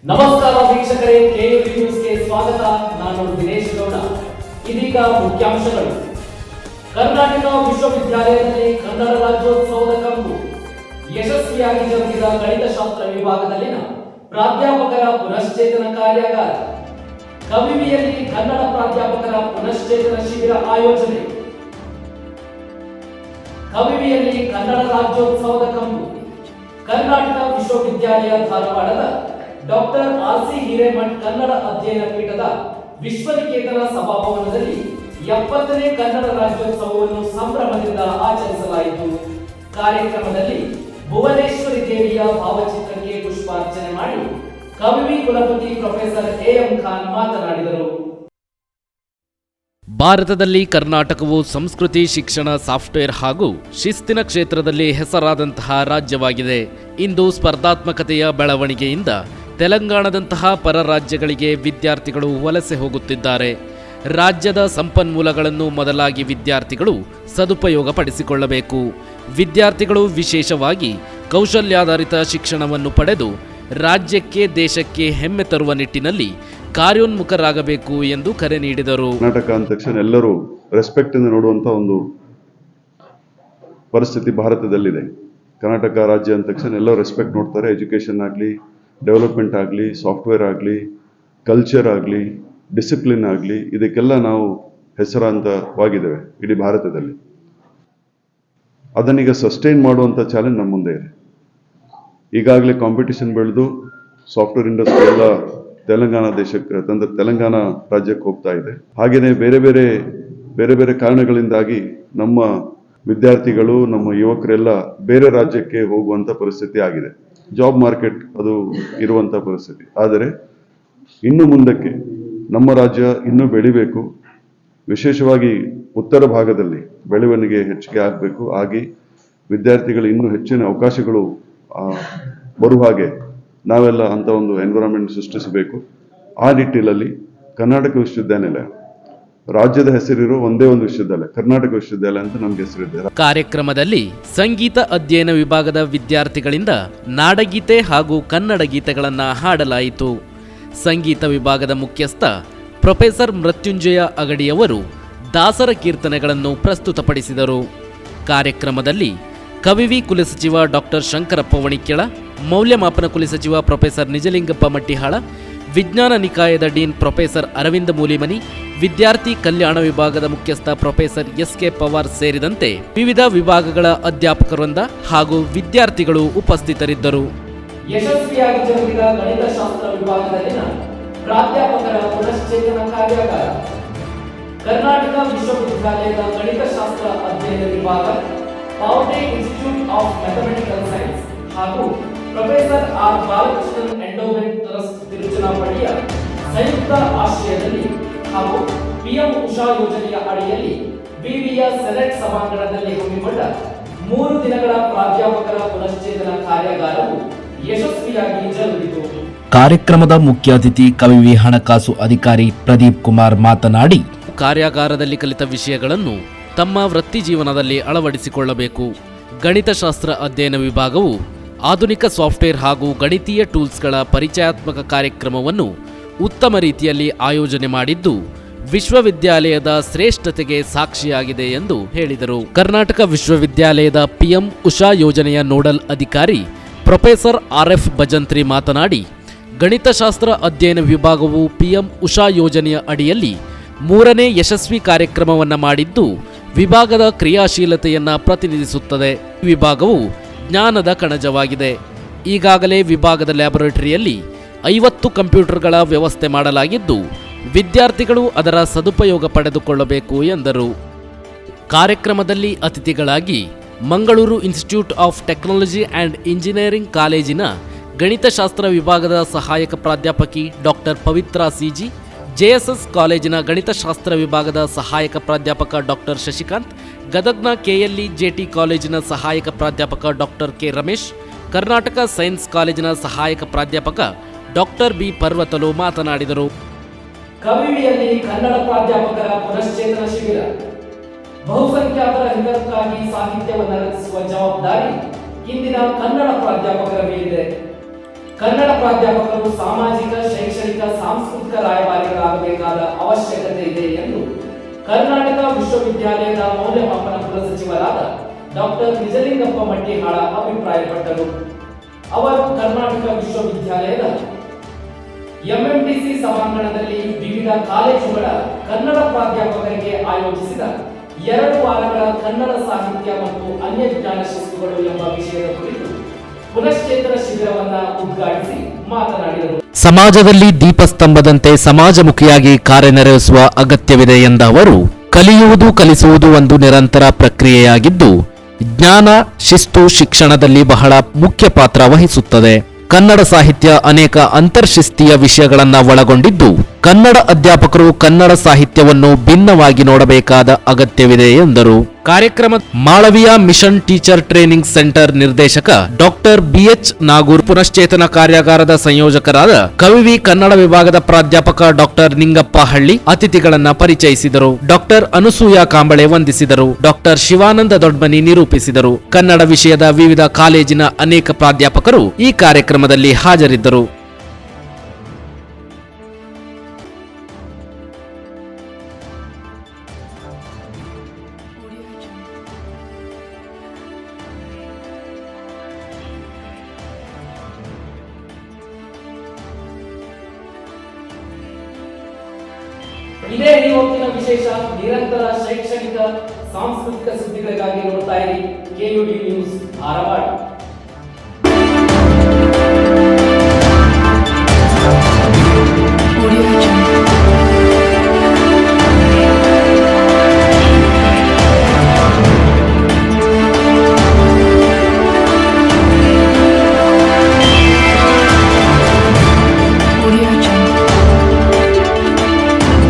ನಮಸ್ಕಾರ ವೀಕ್ಷಕರೇ, ಕೆಯುವಿ ನ್ಯೂಸ್ಗೆ ಸ್ವಾಗತ. ನಾನು ದಿನೇಶ್ ಗೌಡ. ಇದೀಗ ಮುಖ್ಯಾಂಶಗಳು. ಕರ್ನಾಟಕ ವಿಶ್ವವಿದ್ಯಾಲಯದಲ್ಲಿ ಕನ್ನಡ ರಾಜ್ಯೋತ್ಸವದ ಕಂಪು. ಯಶಸ್ವಿಯಾಗಿ ಜರುಗಿದ ಗಣಿತಶಾಸ್ತ್ರ ವಿಭಾಗದಲ್ಲಿನ ಪ್ರಾಧ್ಯಾಪಕರ ಪುನಶ್ಚೇತನ ಕಾರ್ಯಾಗಾರ. ಕವಿವಿಯಲ್ಲಿ ಕನ್ನಡ ಪ್ರಾಧ್ಯಾಪಕರ ಪುನಶ್ಚೇತನ ಶಿಬಿರ ಆಯೋಜನೆ. ಕವಿವಿಯಲ್ಲಿ ಕನ್ನಡ ರಾಜ್ಯೋತ್ಸವದ ಕಂಪು. ಕರ್ನಾಟಕ ವಿಶ್ವವಿದ್ಯಾಲಯ ಧಾರವಾಡದ ಡಾಕ್ಟರ್ ಆರ್.ಸಿ. ಹಿರೇಮಠ್ ಕನ್ನಡ ಅಧ್ಯಯನ ಪೀಠದ ವಿಶ್ವನಿಕೇತನ ಸಭಾಭವನದಲ್ಲಿ 70ನೇ ಕನ್ನಡ ರಾಜ್ಯೋತ್ಸವವನ್ನು ಸಂಭ್ರಮದಿಂದ ಆಚರಿಸಲಾಯಿತು. ಕಾರ್ಯಕ್ರಮದಲ್ಲಿ ಭುವನೇಶ್ವರಿ ದೇವಿಯ ಭಾವಚಿತ್ರಕ್ಕೆ ಪುಷ್ಪಾರ್ಚನೆ ಮಾಡಿ ಕವಿವಿ ಕುಲಪತಿ ಪ್ರೊಫೆಸರ್ ಎ.ಎಂ. ಖಾನ್ ಮಾತನಾಡಿದರು. ಭಾರತದಲ್ಲಿ ಕರ್ನಾಟಕವು ಸಂಸ್ಕೃತಿ, ಶಿಕ್ಷಣ, ಸಾಫ್ಟ್ವೇರ್ ಹಾಗೂ ಶಿಸ್ತಿನ ಕ್ಷೇತ್ರದಲ್ಲಿ ಹೆಸರಾದಂತಹ ರಾಜ್ಯವಾಗಿದೆ. ಇಂದು ಸ್ಪರ್ಧಾತ್ಮಕತೆಯ ಬೆಳವಣಿಗೆಯಿಂದ ತೆಲಂಗಾಣದಂತಹ ಪರ ರಾಜ್ಯಗಳಿಗೆ ವಿದ್ಯಾರ್ಥಿಗಳು ವಲಸೆ ಹೋಗುತ್ತಿದ್ದಾರೆ. ರಾಜ್ಯದ ಸಂಪನ್ಮೂಲಗಳನ್ನು ಮೊದಲಾಗಿ ವಿದ್ಯಾರ್ಥಿಗಳು ಸದುಪಯೋಗಪಡಿಸಿಕೊಳ್ಳಬೇಕು. ವಿದ್ಯಾರ್ಥಿಗಳು ವಿಶೇಷವಾಗಿ ಕೌಶಲ್ಯಾಧಾರಿತ ಶಿಕ್ಷಣವನ್ನು ಪಡೆದು ರಾಜ್ಯಕ್ಕೆ, ದೇಶಕ್ಕೆ ಹೆಮ್ಮೆ ತರುವ ನಿಟ್ಟಿನಲ್ಲಿ ಕಾರ್ಯೋನ್ಮುಖರಾಗಬೇಕು ಎಂದು ಕರೆ ನೀಡಿದರು. ಕರ್ನಾಟಕ ಅಂದ ತಕ್ಷಣ ಎಲ್ಲರೂ ರೆಸ್ಪೆಕ್ಟ್ ಇಂದ ನೋಡುವಂತ ಒಂದು ಪರಿಸ್ಥಿತಿ ಭಾರತದಲ್ಲಿದೆ. ಕರ್ನಾಟಕ ರಾಜ್ಯ ಅಂದ ತಕ್ಷಣ ಎಲ್ಲರೂ ರೆಸ್ಪೆಕ್ಟ್ ನೋಡ್ತಾರೆ. ಎಜುಕೇಷನ್ ಆಗಲಿ, ಡೆವಲಪ್ಮೆಂಟ್ ಆಗಲಿ, ಸಾಫ್ಟ್ವೇರ್ ಆಗಲಿ, ಕಲ್ಚರ್ ಆಗಲಿ, ಡಿಸಿಪ್ಲಿನ್ ಆಗಲಿ, ಇದಕ್ಕೆಲ್ಲ ನಾವು ಹೆಸರಾಂತವಾಗಿದ್ದೇವೆ ಇಡೀ ಭಾರತದಲ್ಲಿ. ಅದನ್ನೀಗ ಸಸ್ಟೈನ್ ಮಾಡುವಂಥ ಚಾಲೆಂಜ್ ನಮ್ಮ ಮುಂದೆ ಇದೆ. ಈಗಾಗಲೇ ಕಾಂಪಿಟಿಷನ್ ಬೆಳೆದು ಸಾಫ್ಟ್ವೇರ್ ಇಂಡಸ್ಟ್ರಿ ಎಲ್ಲ ತೆಲಂಗಾಣ ರಾಜ್ಯಕ್ಕೆ ಹೋಗ್ತಾ ಇದೆ. ಹಾಗೆಯೇ ಬೇರೆ ಬೇರೆ ಕಾರಣಗಳಿಂದಾಗಿ ನಮ್ಮ ವಿದ್ಯಾರ್ಥಿಗಳು, ನಮ್ಮ ಯುವಕರೆಲ್ಲ ಬೇರೆ ರಾಜ್ಯಕ್ಕೆ ಹೋಗುವಂತ ಪರಿಸ್ಥಿತಿ ಆಗಿದೆ. ಜಾಬ್ ಮಾರ್ಕೆಟ್ ಅದು ಇರುವಂತ ಪರಿಸ್ಥಿತಿ. ಆದರೆ ಇನ್ನು ಮುಂದಕ್ಕೆ ನಮ್ಮ ರಾಜ್ಯ ಇನ್ನೂ ಬೆಳಿಬೇಕು. ವಿಶೇಷವಾಗಿ ಉತ್ತರ ಭಾಗದಲ್ಲಿ ಬೆಳವಣಿಗೆ ಹೆಚ್ಚಿಗೆ ಆಗಬೇಕು. ಹಾಗೆ ವಿದ್ಯಾರ್ಥಿಗಳು ಇನ್ನೂ ಹೆಚ್ಚಿನ ಅವಕಾಶಗಳು ಬರುವ ಹಾಗೆ ನಾವೆಲ್ಲ ಅಂತ ಒಂದು ಎನ್ವಿರಾನ್ಮೆಂಟ್ ಸೃಷ್ಟಿಸಬೇಕು. ಆ ನಿಟ್ಟಿನಲ್ಲಿ ಕರ್ನಾಟಕ ವಿಶ್ವವಿದ್ಯಾನಿಲಯ, ರಾಜ್ಯದ ಹೆಸರಿರೋ ಒಂದೇ ಒಂದು ವಿಶ್ವವಿದ್ಯಾಲಯ, ಕರ್ನಾಟಕ ವಿಶ್ವವಿದ್ಯಾಲಯ ಅಂತ ನಮ್ಗೆ ಹೆಸರಿದೆ. ಕಾರ್ಯಕ್ರಮದಲ್ಲಿ ಸಂಗೀತ ಅಧ್ಯಯನ ವಿಭಾಗದ ವಿದ್ಯಾರ್ಥಿಗಳಿಂದ ನಾಡಗೀತೆ ಹಾಗೂ ಕನ್ನಡ ಗೀತೆಗಳನ್ನು ಹಾಡಲಾಯಿತು. ಸಂಗೀತ ವಿಭಾಗದ ಮುಖ್ಯಸ್ಥ ಪ್ರೊಫೆಸರ್ ಮೃತ್ಯುಂಜಯ ಅಗಡಿಯವರು ದಾಸರ ಕೀರ್ತನೆಗಳನ್ನು ಪ್ರಸ್ತುತಪಡಿಸಿದರು. ಕಾರ್ಯಕ್ರಮದಲ್ಲಿ ಕವಿವಿ ಕುಲಸಚಿವ ಡಾಕ್ಟರ್ ಶಂಕರಪ್ಪ ವಣಿಕ್ಯಳ, ಮೌಲ್ಯಮಾಪನ ಕುಲಸಚಿವ ಪ್ರೊಫೆಸರ್ ನಿಜಲಿಂಗಪ್ಪ ಮಟ್ಟಿಹಾಳ, ವಿಜ್ಞಾನ ನಿಕಾಯದ ಡೀನ್ ಪ್ರೊಫೆಸರ್ ಅರವಿಂದ ಮೂಲಿಮನಿ, ವಿದ್ಯಾರ್ಥಿ ಕಲ್ಯಾಣ ವಿಭಾಗದ ಮುಖ್ಯಸ್ಥ ಪ್ರೊಫೆಸರ್ ಎಸ್.ಕೆ. ಪವಾರ್ ಸೇರಿದಂತೆ ವಿವಿಧ ವಿಭಾಗಗಳ ಅಧ್ಯಾಪಕರಿಂದ ಹಾಗೂ ವಿದ್ಯಾರ್ಥಿಗಳು ಉಪಸ್ಥಿತರಿದ್ದರು. ಯಶಸ್ವಿಯಾಗಿ ಜರುಗಿದ ಗಣಿತಶಾಸ್ತ್ರ ವಿಭಾಗದಲ್ಲಿನ ಪ್ರಾಧ್ಯಾಪಕರ ಪುನಶ್ಚೇತನ ಕಾರ್ಯಾಗಾರ. ಕರ್ನಾಟಕ ವಿಶ್ವವಿದ್ಯಾಲಯದ ಗಣಿತಶಾಸ್ತ್ರ ಅಧ್ಯಯನ ವಿಭಾಗ, Pavate institute of mathematical science ಹಾಗೂ professor R. Balakrishnan endowment trust ತಿರುಚನಾಪಳ್ಳಿಯ ಸಂಯುಕ್ತ ಆಶ್ರಯದಲ್ಲಿ ಹಾಗೂ ಪಿಎಂ ಉಷಾ ಯೋಜನೆಯ ಅಡಿಯಲ್ಲಿ ವಿವಿಯ ಸೆನೆಟ್ ಸಭಾಂಗಣದಲ್ಲಿ ಹಮ್ಮಿಕೊಂಡ 3 ದಿನಗಳ ಪ್ರಾಧ್ಯಾಪಕರ ಪುನಶ್ಚೇತನ ಕಾರ್ಯಾಗಾರವು ಯಶಸ್ವಿಯಾಗಿ ಜರುಗಿತು. ಕಾರ್ಯಕ್ರಮದ ಮುಖ್ಯ ಅತಿಥಿ ಕವಿವಿ ಹಣಕಾಸು ಅಧಿಕಾರಿ ಪ್ರದೀಪ್ ಕುಮಾರ್ ಮಾತನಾಡಿ, ಕಾರ್ಯಾಗಾರದಲ್ಲಿ ಕಲಿತ ವಿಷಯಗಳನ್ನು ತಮ್ಮ ವೃತ್ತಿ ಜೀವನದಲ್ಲಿ ಅಳವಡಿಸಿಕೊಳ್ಳಬೇಕು. ಗಣಿತಶಾಸ್ತ್ರ ಅಧ್ಯಯನ ವಿಭಾಗವು ಆಧುನಿಕ ಸಾಫ್ಟ್ವೇರ್ ಹಾಗೂ ಗಣಿತೀಯ ಟೂಲ್ಸ್ಗಳ ಪರಿಚಯಾತ್ಮಕ ಕಾರ್ಯಕ್ರಮವನ್ನು ಉತ್ತಮ ರೀತಿಯಲ್ಲಿ ಆಯೋಜನೆ ಮಾಡಿದ್ದು ವಿಶ್ವವಿದ್ಯಾಲಯದ ಶ್ರೇಷ್ಠತೆಗೆ ಸಾಕ್ಷಿಯಾಗಿದೆ ಎಂದು ಹೇಳಿದರು. ಕರ್ನಾಟಕ ವಿಶ್ವವಿದ್ಯಾಲಯದ ಪಿಎಂ ಉಷಾ ಯೋಜನೆಯ ನೋಡಲ್ ಅಧಿಕಾರಿ ಪ್ರೊಫೆಸರ್ ಆರ್.ಎಫ್. ಭಜಂತ್ರಿ ಮಾತನಾಡಿ, ಗಣಿತಶಾಸ್ತ್ರ ಅಧ್ಯಯನ ವಿಭಾಗವು ಪಿಎಂ ಉಷಾ ಯೋಜನೆಯ ಅಡಿಯಲ್ಲಿ 3ನೇ ಯಶಸ್ವಿ ಕಾರ್ಯಕ್ರಮವನ್ನು ಮಾಡಿದ್ದು ವಿಭಾಗದ ಕ್ರಿಯಾಶೀಲತೆಯನ್ನು ಪ್ರತಿನಿಧಿಸುತ್ತದೆ. ವಿಭಾಗವು ಜ್ಞಾನದ ಕಣಜವಾಗಿದೆ. ಈಗಾಗಲೇ ವಿಭಾಗದ ಲ್ಯಾಬೊರೇಟರಿಯಲ್ಲಿ 50 ಕಂಪ್ಯೂಟರ್ಗಳ ವ್ಯವಸ್ಥೆ ಮಾಡಲಾಗಿದ್ದು ವಿದ್ಯಾರ್ಥಿಗಳು ಅದರ ಸದುಪಯೋಗ ಪಡೆದುಕೊಳ್ಳಬೇಕು ಎಂದರು. ಕಾರ್ಯಕ್ರಮದಲ್ಲಿ ಅತಿಥಿಗಳಾಗಿ Mangaluru institute of technology and engineering ಕಾಲೇಜಿನ ಗಣಿತಶಾಸ್ತ್ರ ವಿಭಾಗದ ಸಹಾಯಕ ಪ್ರಾಧ್ಯಾಪಕಿ ಡಾಕ್ಟರ್ ಪವಿತ್ರ ಸಿಜಿ, ಜೆಎಸ್ಎಸ್ ಕಾಲೇಜಿನ ಗಣಿತಶಾಸ್ತ್ರ ವಿಭಾಗದ ಸಹಾಯಕ ಪ್ರಾಧ್ಯಾಪಕ ಡಾಕ್ಟರ್ ಶಶಿಕಾಂತ್, ಗದಗ್ನ ಕೆಎಲ್ಇ ಜೆಟಿ ಕಾಲೇಜಿನ ಸಹಾಯಕ ಪ್ರಾಧ್ಯಾಪಕ doctor K Ramesh, Karnataka science ಕಾಲೇಜಿನ ಸಹಾಯಕ ಪ್ರಾಧ್ಯಾಪಕ ಡಾಕ್ಟರ್ ಬಿ ಪರ್ವತಲು ಮಾತನಾಡಿದರು. ಕವಿವಿಯಲ್ಲಿ ಕನ್ನಡ ಪ್ರಾಧ್ಯಾಪಕರ ಪುನಶ್ಚೇತನ ಶಿಬಿರ. ಬಹುಸಂಖ್ಯಾತರ ಹಿತಕ್ಕಾಗಿ ಸಾಹಿತ್ಯವನ್ನು ರಚಿಸುವ ಜವಾಬ್ದಾರಿ ಇಂದಿನ ಕನ್ನಡ ಪ್ರಾಧ್ಯಾಪಕರ ಮೇಲಿದೆ. ಕನ್ನಡ ಪ್ರಾಧ್ಯಾಪಕರು ಸಾಮಾಜಿಕ ವಿಶ್ವವಿದ್ಯಾಲಯದ ಮೌಲ್ಯಮಾಪನ ಕುಲಸಚಿವರಾದ ಡಾಕ್ಟರ್ ನಿಜಲಿಂಗಪ್ಪ ಮಟ್ಟಿಹಾಳ ಅಭಿಪ್ರಾಯಪಟ್ಟರು. ಅವರು ಕರ್ನಾಟಕ ವಿಶ್ವವಿದ್ಯಾಲಯದ ಎಂಎಂಟಿಸಿ ಸಭಾಂಗಣದಲ್ಲಿ ವಿವಿಧ ಕಾಲೇಜುಗಳ ಕನ್ನಡ ಪ್ರಾಧ್ಯಾಪಕರಿಗೆ ಆಯೋಜಿಸಿದ 2 ವಾರಗಳ ಕನ್ನಡ ಸಾಹಿತ್ಯ ಮತ್ತು ಅನ್ಯ ಜ್ಞಾನ ಶಿಸ್ತುಗಳು ಎಂಬ ವಿಷಯದ ಕುರಿತು ಪುನಶ್ಚೇತನ ಶಿಬಿರವನ್ನು ಉದ್ಘಾಟಿಸಿ ಮಾತನಾಡಿದರು. ಸಮಾಜದಲ್ಲಿ ದೀಪಸ್ತಂಭದಂತೆ ಸಮಾಜಮುಖಿಯಾಗಿ ಕಾರ್ಯನಿರ್ವಹಿಸುವ ಅಗತ್ಯವಿದೆ ಎಂದ ಅವರು, ಕಲಿಯುವುದು ಕಲಿಸುವುದು ಒಂದು ನಿರಂತರ ಪ್ರಕ್ರಿಯೆಯಾಗಿದ್ದು ಜ್ಞಾನ ಶಿಸ್ತು ಶಿಕ್ಷಣದಲ್ಲಿ ಬಹಳ ಮುಖ್ಯ ಪಾತ್ರ ವಹಿಸುತ್ತದೆ. ಕನ್ನಡ ಸಾಹಿತ್ಯ ಅನೇಕ ಅಂತರ್ಶಿಸ್ತೀಯ ವಿಷಯಗಳನ್ನು ಒಳಗೊಂಡಿದ್ದು ಕನ್ನಡ ಅಧ್ಯಾಪಕರು ಕನ್ನಡ ಸಾಹಿತ್ಯವನ್ನು ಭಿನ್ನವಾಗಿ ನೋಡಬೇಕಾದ ಅಗತ್ಯವಿದೆ ಎಂದರು. ಕಾರ್ಯಕ್ರಮ Malaviya mission teacher training centre ನಿರ್ದೇಶಕ ಡಾಕ್ಟರ್ ಬಿಎಚ್ ನಾಗೂರ್, ಪುನಶ್ಚೇತನ ಕಾರ್ಯಾಗಾರದ ಸಂಯೋಜಕರಾದ ಕವಿವಿ ಕನ್ನಡ ವಿಭಾಗದ ಪ್ರಾಧ್ಯಾಪಕ ಡಾಕ್ಟರ್ ನಿಂಗಪ್ಪ ಹಳ್ಳಿ ಅತಿಥಿಗಳನ್ನ ಪರಿಚಯಿಸಿದರು. ಡಾಕ್ಟರ್ ಅನುಸೂಯ ಕಾಂಬಳೆ ವಂದಿಸಿದರು. ಡಾಕ್ಟರ್ ಶಿವಾನಂದ ದೊಡ್ಮನಿ ನಿರೂಪಿಸಿದರು. ಕನ್ನಡ ವಿಷಯದ ವಿವಿಧ ಕಾಲೇಜಿನ ಅನೇಕ ಪ್ರಾಧ್ಯಾಪಕರು ಈ ಕಾರ್ಯಕ್ರಮದಲ್ಲಿ ಹಾಜರಿದ್ದರು. ಇದೇ ಇವತ್ತಿನ ವಿಶೇಷ. ನಿರಂತರ ಶೈಕ್ಷಣಿಕ ಸಾಂಸ್ಕೃತಿಕ ಸುದ್ದಿಗಳಿಗಾಗಿ ನೋಡ್ತಾ ಇರಿ KUD ನ್ಯೂಸ್ ಧಾರವಾಡ.